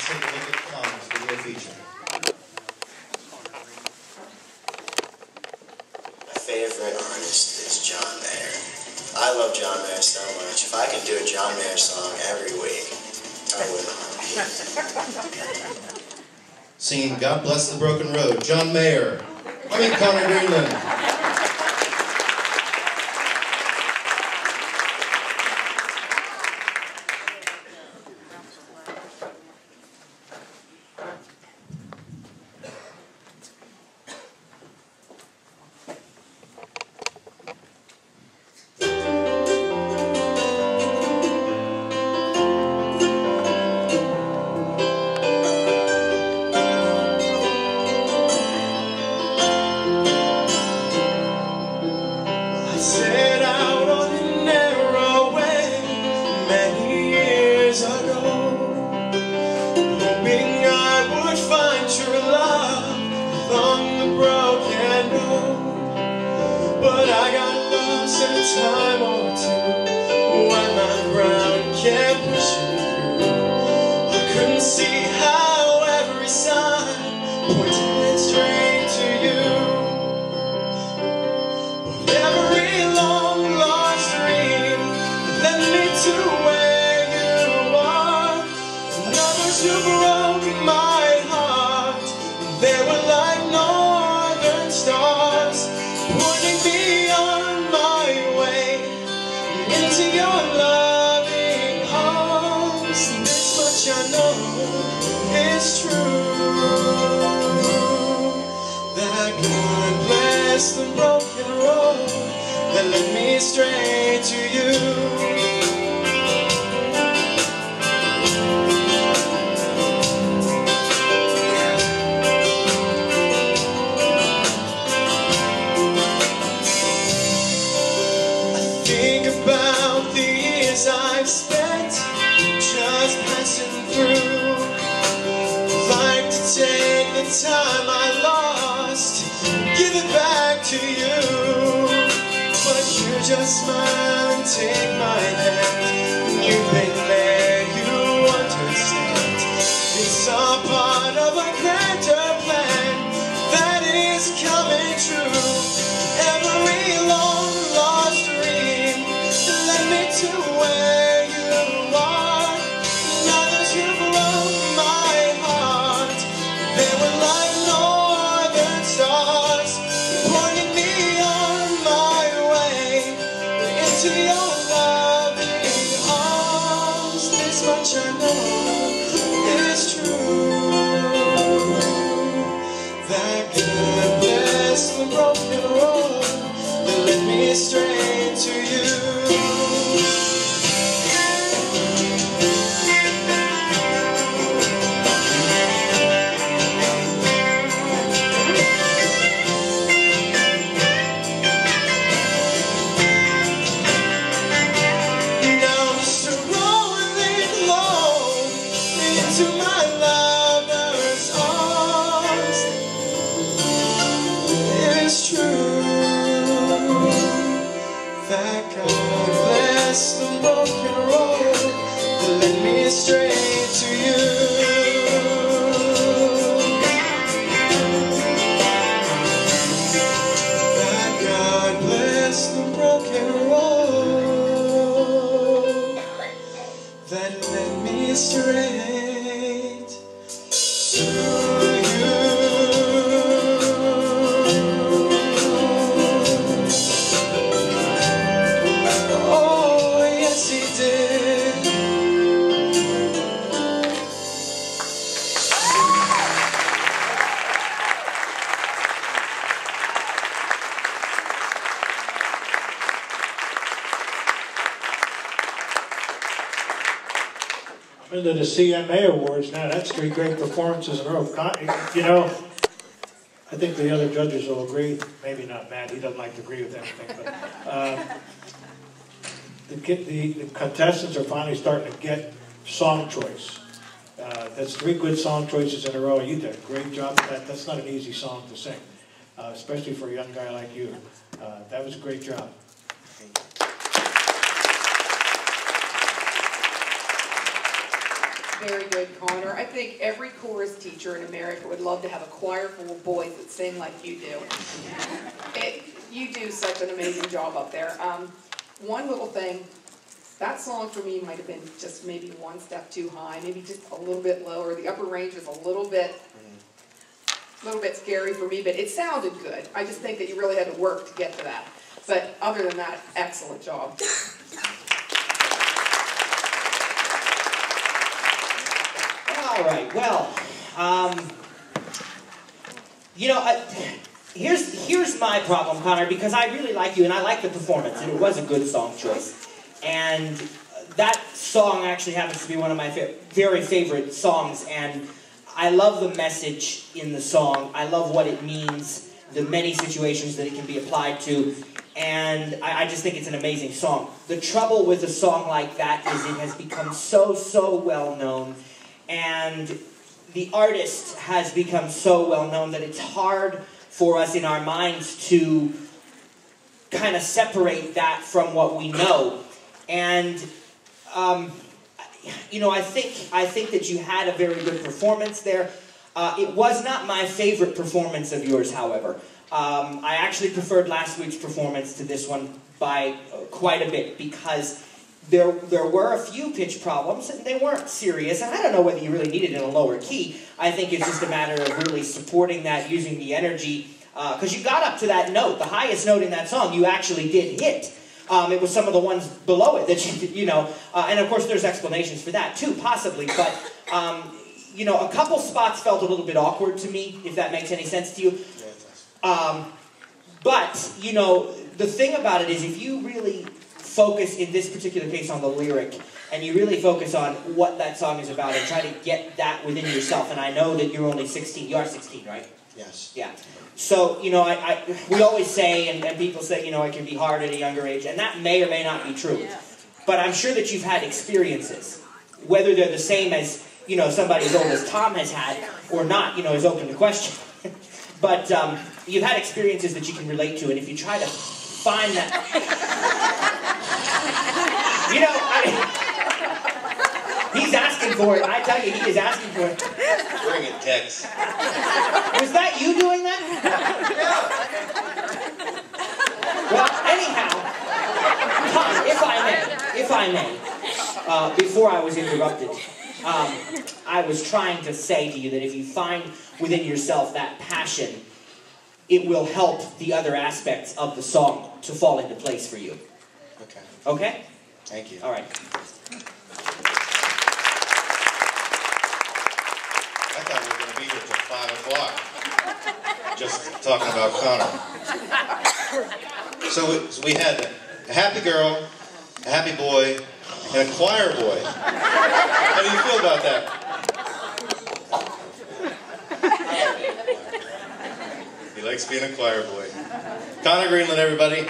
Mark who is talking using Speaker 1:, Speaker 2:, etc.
Speaker 1: Let's take a look at Tom's video feature.
Speaker 2: My favorite artist is John Mayer. I love John Mayer so much. If I could do a John Mayer song every week, I would.
Speaker 1: Singing God Bless the Broken Road, John Mayer. Connor Greenland.
Speaker 3: But I got lost in a time or two when my ground kept pushing through. I couldn't see how every sign pointed straight to you. But every long lost dream led me to where you are. And others who broke my heart, they were like northern stars, pointing me on my way into your loving arms. This much I know is true, that God bless the broken road that led me straight to you. I've spent just passing through. Like to take the time I lost, give it back to you. But you just smile and take my hand. You've been there, you understand. It's all part of a grander plan that is coming true. Every long lost dream led me to where you are. And others who broke my heart, they were like northern stars, pointing me on my way into your loving arms. This much I know is true, that God bless the broken road that led me straight to you. To my lover's arms, it's true, that God bless the broken road that led me straight to you. That God bless the broken road that led me straight to you. Oh, yes, he did.
Speaker 4: Into the CMA Awards now. That's 3 great performances in a row. You know, I think the other judges will agree. Maybe not Matt. He doesn't like to agree with everything. But the contestants are finally starting to get song choice. That's 3 good song choices in a row. You did a great job with that. That's not an easy song to sing, especially for a young guy like you. That was a great job.
Speaker 5: Very good, Connor. I think every chorus teacher in America would love to have a choir full of boys that sing like you do. You do such an amazing job up there. One little thing, that song for me might have been just maybe one step too high, maybe just a little bit lower. The upper range was a little bit scary for me, but it sounded good. I just think that you really had to work to get to that. But other than that, excellent job.
Speaker 6: All right, well, you know, here's my problem, Connor, because I really like you and I like the performance, and it was a good song choice. And that song actually happens to be one of my very favorite songs, and I love the message in the song. I love what it means, the many situations that it can be applied to, and I just think it's an amazing song. The trouble with a song like that is it has become so well known, and the artist has become so well known that it's hard for us in our minds to kind of separate that from what we know. And you know, I think that you had a very good performance there. It was not my favorite performance of yours, however. I actually preferred last week's performance to this one by quite a bit, because there were a few pitch problems, and they weren't serious, and I don't know whether you really needed it in a lower key. I think it's just a matter of really supporting that, using the energy, because you got up to that note, the highest note in that song, you actually did hit. It was some of the ones below it that you know, and of course there's explanations for that too, possibly, but you know, a couple spots felt a little bit awkward to me, if that makes any sense to you. But, you know, the thing about it is, if you really focus in this particular case on the lyric, and you really focus on what that song is about, and try to get that within yourself, and I know that you're only 16, you are 16, right?
Speaker 2: Yes.
Speaker 6: Yeah. So, you know, we always say, and people say, you know, it can be hard at a younger age, and that may or may not be true. Yeah. But I'm sure that you've had experiences, whether they're the same as, you know, somebody as old as Tom has had, or not, you know, is open to question. But you've had experiences that you can relate to, and if you try to find that... You know, he's asking for it. I tell you, he is asking for it.
Speaker 1: Bring it, Tex.
Speaker 6: Was that you doing that? Well, anyhow, Tom, if I may, before I was interrupted, I was trying to say to you that if you find within yourself that passion, it will help the other aspects of the song to fall into place for you.
Speaker 2: Okay.
Speaker 6: Okay?
Speaker 2: Thank you.
Speaker 6: All right.
Speaker 1: I thought we were going to be here till 5 o'clock. Just talking about Connor. So we had a happy girl, a happy boy, and a choir boy. How do you feel about that? He likes being a choir boy. Connor Greenland, everybody.